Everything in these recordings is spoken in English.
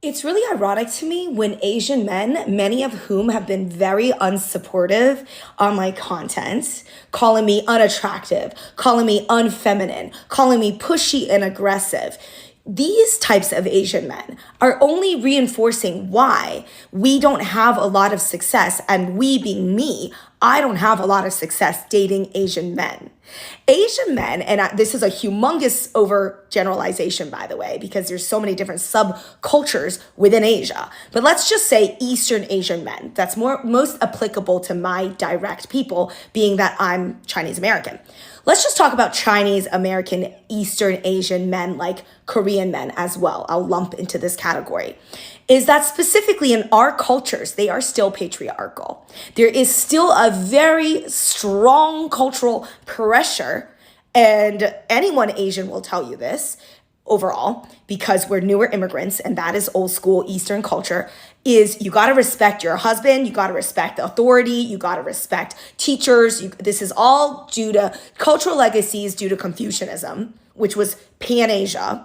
It's really ironic to me when Asian men, many of whom have been very unsupportive on my content, calling me unattractive, calling me unfeminine, calling me pushy and aggressive. These types of Asian men are only reinforcing why we don't have a lot of success, and we being me, I don't have a lot of success dating Asian men. Asian men, and this is a humongous overgeneralization, by the way, because there's so many different subcultures within Asia. But let's just say Eastern Asian men. That's most applicable to my direct people, being that I'm Chinese American. Let's just talk about Chinese American, Eastern Asian men, like Korean men as well. I'll lump into this category. Is that specifically in our cultures, they are still patriarchal. There is still a very strong cultural pressure, and anyone Asian will tell you this overall, because we're newer immigrants, and that is old school Eastern culture, is you got to respect your husband, you got to respect the authority, you got to respect teachers. This is all due to cultural legacies, due to Confucianism, which was Pan-Asia.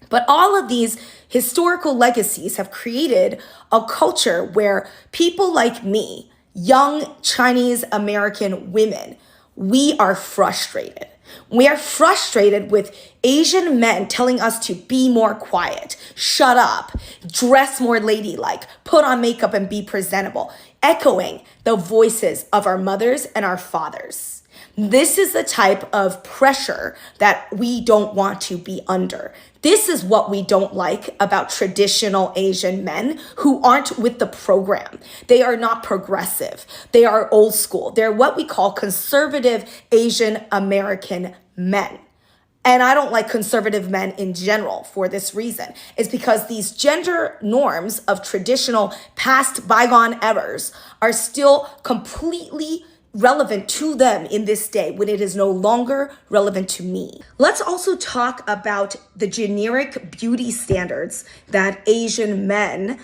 But all of these historical legacies have created a culture where people like me, young Chinese American women, we are frustrated. We are frustrated with Asian men telling us to be more quiet, shut up, dress more ladylike, put on makeup and be presentable, echoing the voices of our mothers and our fathers. This is the type of pressure that we don't want to be under. This is what we don't like about traditional Asian men who aren't with the program. They are not progressive. They are old school. They're what we call conservative Asian American men. And I don't like conservative men in general for this reason. It's because these gender norms of traditional past bygone eras are still completely relevant to them in this day when it is no longer relevant to me. Let's also talk about the generic beauty standards that Asian men,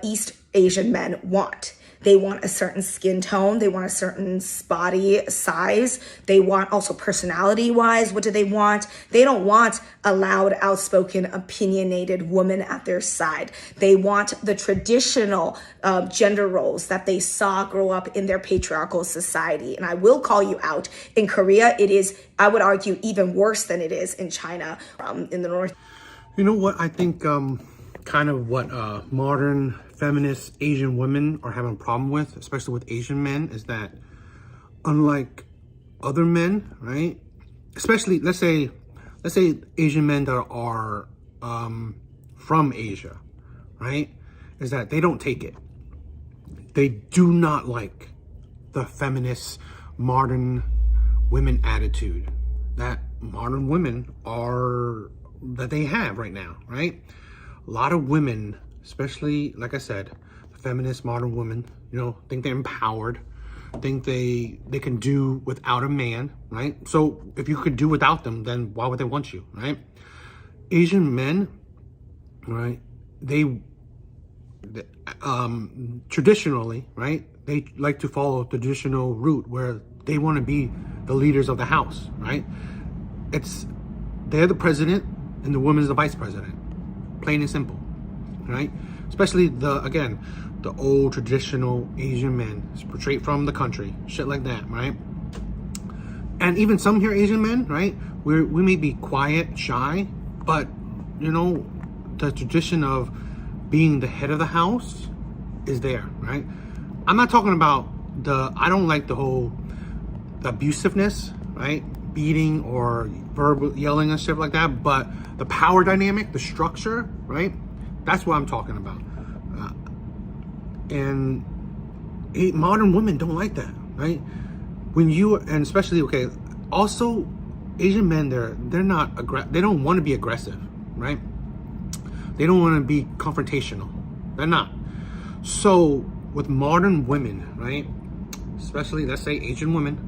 East Asian men want. They want a certain skin tone. They want a certain body size. They want also personality-wise, what do they want? They don't want a loud, outspoken, opinionated woman at their side. They want the traditional gender roles that they saw grow up in their patriarchal society. And I will call you out. In Korea, it is, I would argue, even worse than it is in China, in the North. You know what? I think kind of what modern feminist Asian women are having a problem with, especially with Asian men, is that unlike other men, right? Especially, let's say Asian men that are from Asia, right? Is that they don't take it. They do not like the feminist modern women attitude that modern women that they have right now, right? A lot of women, especially, like I said, the feminist modern women, think they're empowered, think they can do without a man, right? So if you could do without them, then why would they want you, right? Asian men, right, they traditionally, right, they like to follow traditional route where they want to be the leaders of the house, right? They're the president and the woman is the vice president. Plain and simple, right? Especially the old traditional Asian men portrayed from the country, shit like that, right? And even some here Asian men, right? We may be quiet, shy, but the tradition of being the head of the house is there, right? I'm not talking about I don't like the abusiveness, right? Beating or verbal yelling and stuff like that, but the power dynamic, the structure, right? That's what I'm talking about. And modern women don't like that, right? And especially, also Asian men, they're not they don't want to be aggressive, right? They don't want to be confrontational. They're not. So with modern women, right? Especially, let's say Asian women,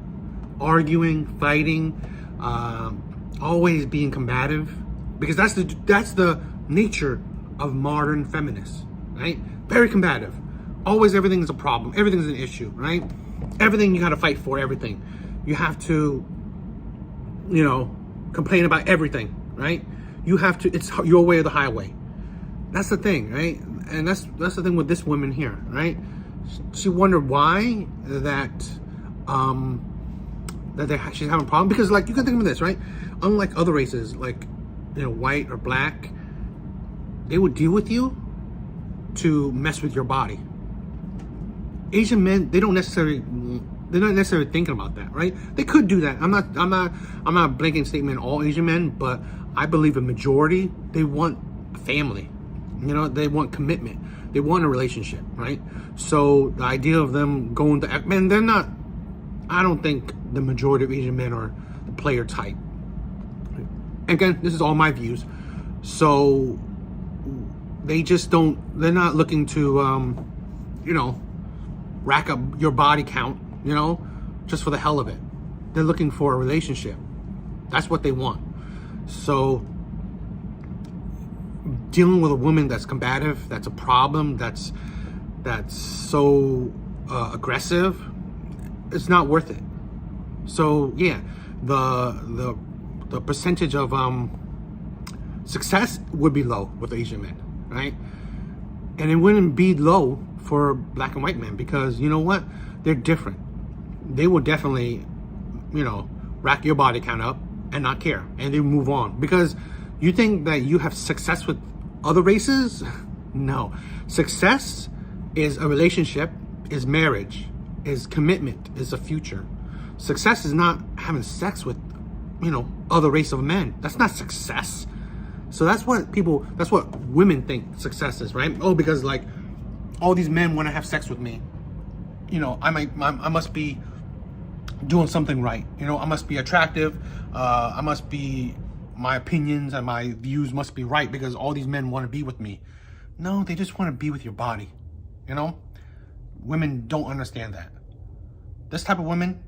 arguing, fighting, always being combative, because that's the nature of modern feminists, right? Very combative. Always everything is a problem. Everything's an issue, right? Everything you got to fight for, everything. You have to, complain about everything, right? You have to, it's your way or the highway. That's the thing, right? And that's the thing with this woman here, right? She wondered why she's having a problem, because like you can think of this, right? Unlike other races, like white or black, they would deal with you to mess with your body. Asian men, they're not necessarily thinking about that, right? They could do that. I'm not a blanket statement all Asian men, but I believe a majority, they want a family. They want commitment. They want a relationship, right? So the idea of them going to men, they're not. I don't think the majority of Asian men are the player type. Again, this is all my views. So they just don't. They're not looking to, rack up your body count, just for the hell of it. They're looking for a relationship. That's what they want. So dealing with a woman that's combative, that's a problem, that's so aggressive, it's not worth it. So yeah, the percentage of success would be low with Asian men, right? And it wouldn't be low for black and white men, because you know what? They're different. They will definitely, rack your body count up and not care, and they move on. Because you think that you have success with other races? No. Success is a relationship, is marriage, is commitment, is a future. Success is not having sex with, other race of men. That's not success. So that's what women think success is, right? Oh, because like all these men want to have sex with me. I must be doing something right. I must be attractive. My opinions and my views must be right because all these men want to be with me. No, they just want to be with your body. Women don't understand that. This type of women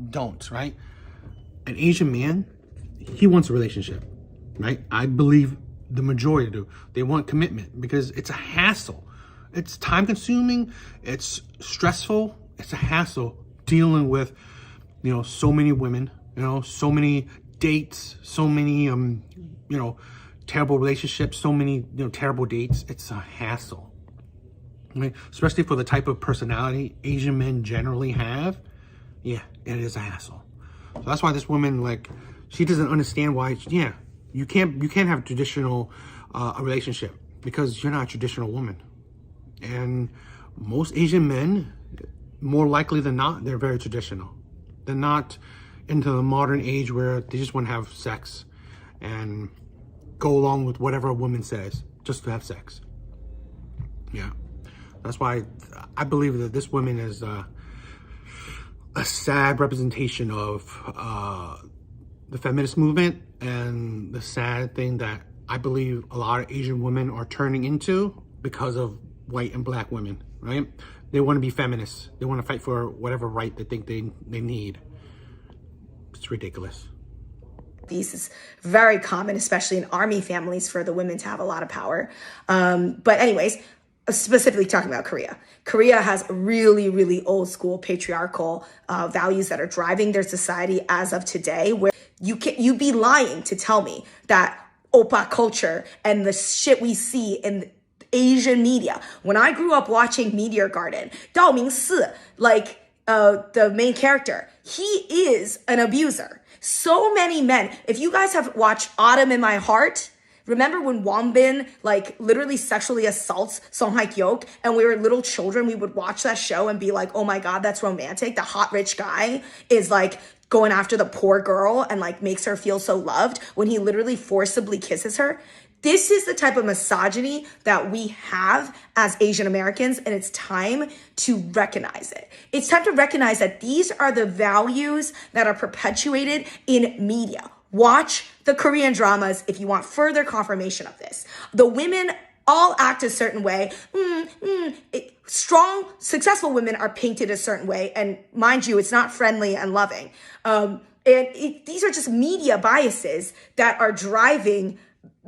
don't, right? An Asian man, he wants a relationship, right? I believe the majority do. They want commitment because it's a hassle. It's time consuming. It's stressful. It's a hassle dealing with, so many women, so many dates, so many, terrible relationships, so many, terrible dates. It's a hassle, right? Especially for the type of personality Asian men generally have. Yeah, it is a hassle. So that's why this woman, she doesn't understand why, you can't have traditional, a relationship because you're not a traditional woman. And most Asian men, more likely than not, they're very traditional. They're not into the modern age where they just want to have sex and go along with whatever a woman says just to have sex. Yeah. That's why I believe that this woman is a sad representation of the feminist movement, and the sad thing that I believe a lot of Asian women are turning into because of white and black women, right? They want to be feminists. They want to fight for whatever right they think they need. It's ridiculous. This is very common, especially in army families, for the women to have a lot of power. But anyways, specifically talking about Korea. Korea has really, really old school patriarchal values that are driving their society as of today, where you'd be lying to tell me that oppa culture and the shit we see in Asian media. When I grew up watching Meteor Garden, Dao Mingsi, the main character, he is an abuser. So many men, if you guys have watched Autumn in My Heart, remember when Won Bin literally sexually assaults Song Hye-kyok, and we were little children, we would watch that show and be like, oh my God, that's romantic. The hot rich guy is going after the poor girl and makes her feel so loved when he literally forcibly kisses her. This is the type of misogyny that we have as Asian Americans, and it's time to recognize it. It's time to recognize that these are the values that are perpetuated in media. Watch the Korean dramas if you want further confirmation of this. The women all act a certain way. Strong, successful women are painted a certain way, and mind you, it's not friendly and loving. These are just media biases that are driving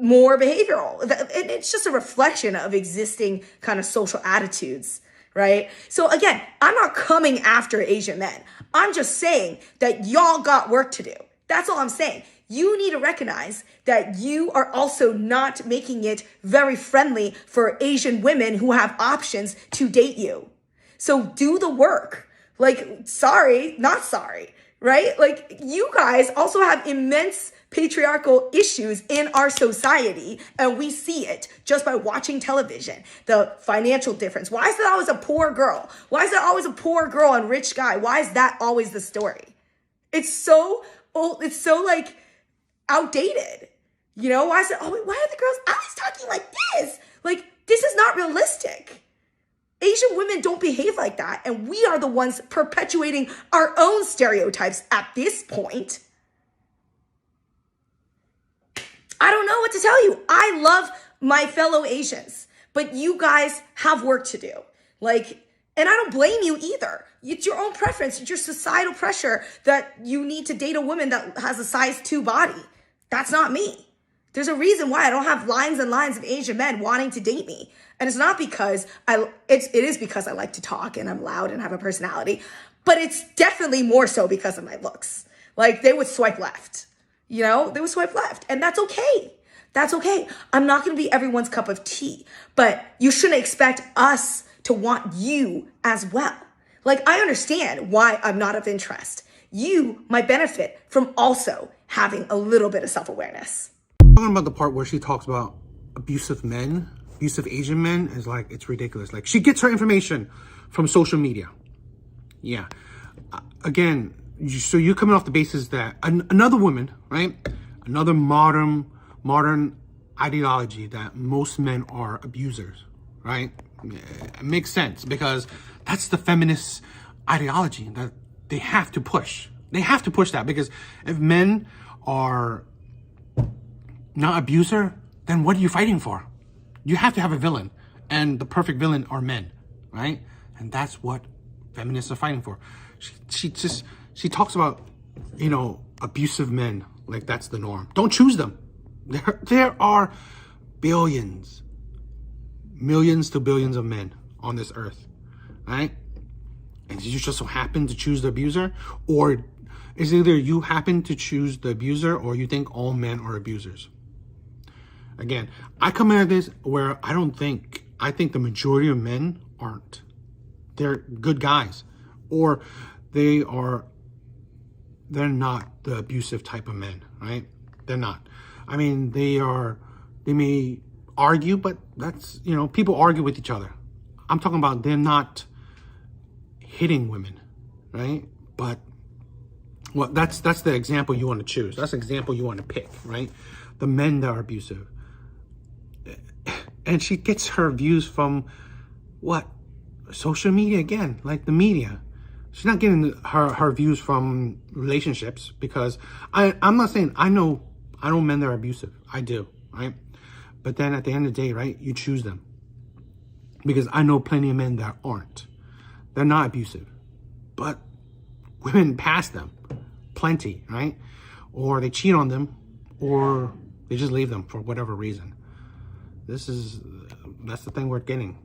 more behavioral. And it's just a reflection of existing kind of social attitudes, right? So again, I'm not coming after Asian men. I'm just saying that y'all got work to do. That's all I'm saying. You need to recognize that you are also not making it very friendly for Asian women who have options to date you. So do the work. Like, sorry, not sorry, right? Like, you guys also have immense patriarchal issues in our society, and we see it just by watching television. The financial difference. Why is that always a poor girl? Why is that always a poor girl and rich guy? Why is that always the story? It's so old. It's so like outdated. You know, why is it, oh, why are the girls always talking like this? Like, this is not realistic. Asian women don't behave like that. And we are the ones perpetuating our own stereotypes at this point. I don't know what to tell you. I love my fellow Asians, but you guys have work to do. Like, and I don't blame you either. It's your own preference. It's your societal pressure that you need to date a woman that has a size 2 body. That's not me. There's a reason why I don't have lines and lines of Asian men wanting to date me. And it's not because it is because I like to talk and I'm loud and have a personality, but it's definitely more so because of my looks. Like, they would swipe left. You know, they would swipe left, and that's okay. That's okay. I'm not going to be everyone's cup of tea, but you shouldn't expect us to want you as well. Like, I understand why I'm not of interest. You might benefit from also having a little bit of self-awareness. Talking about the part where she talks about abusive men, abusive Asian men, is like, it's ridiculous. Like, she gets her information from social media. Yeah. Again, so you're coming off the basis that another woman, right? Another modern ideology that most men are abusers, right? It makes sense because that's the feminist ideology that they have to push. They have to push that because if men are not abuser, then what are you fighting for? You have to have a villain, and the perfect villain are men, right? And that's what feminists are fighting for. She talks about, you know, abusive men like that's the norm. Don't choose them. There are billions, millions to billions of men on this earth, right? And you just so happen to choose the abuser, or is either you happen to choose the abuser or you think all men are abusers. Again, I come at this where I think the majority of men aren't. They're good guys, or they're not the abusive type of men, right? They're not. I mean, they may argue, but that's, you know, people argue with each other. I'm talking about they're not hitting women, right? But, well, that's the example you want to choose. That's the example you want to pick, right? The men that are abusive. And she gets her views from, what? Social media again, like the media. She's not getting her views from relationships, because I'm not saying I know men that are abusive. I do, right? But then at the end of the day, right, you choose them. Because I know plenty of men that aren't. They're not abusive. But women pass them. Plenty, right? Or they cheat on them, or they just leave them for whatever reason. That's the thing we're getting.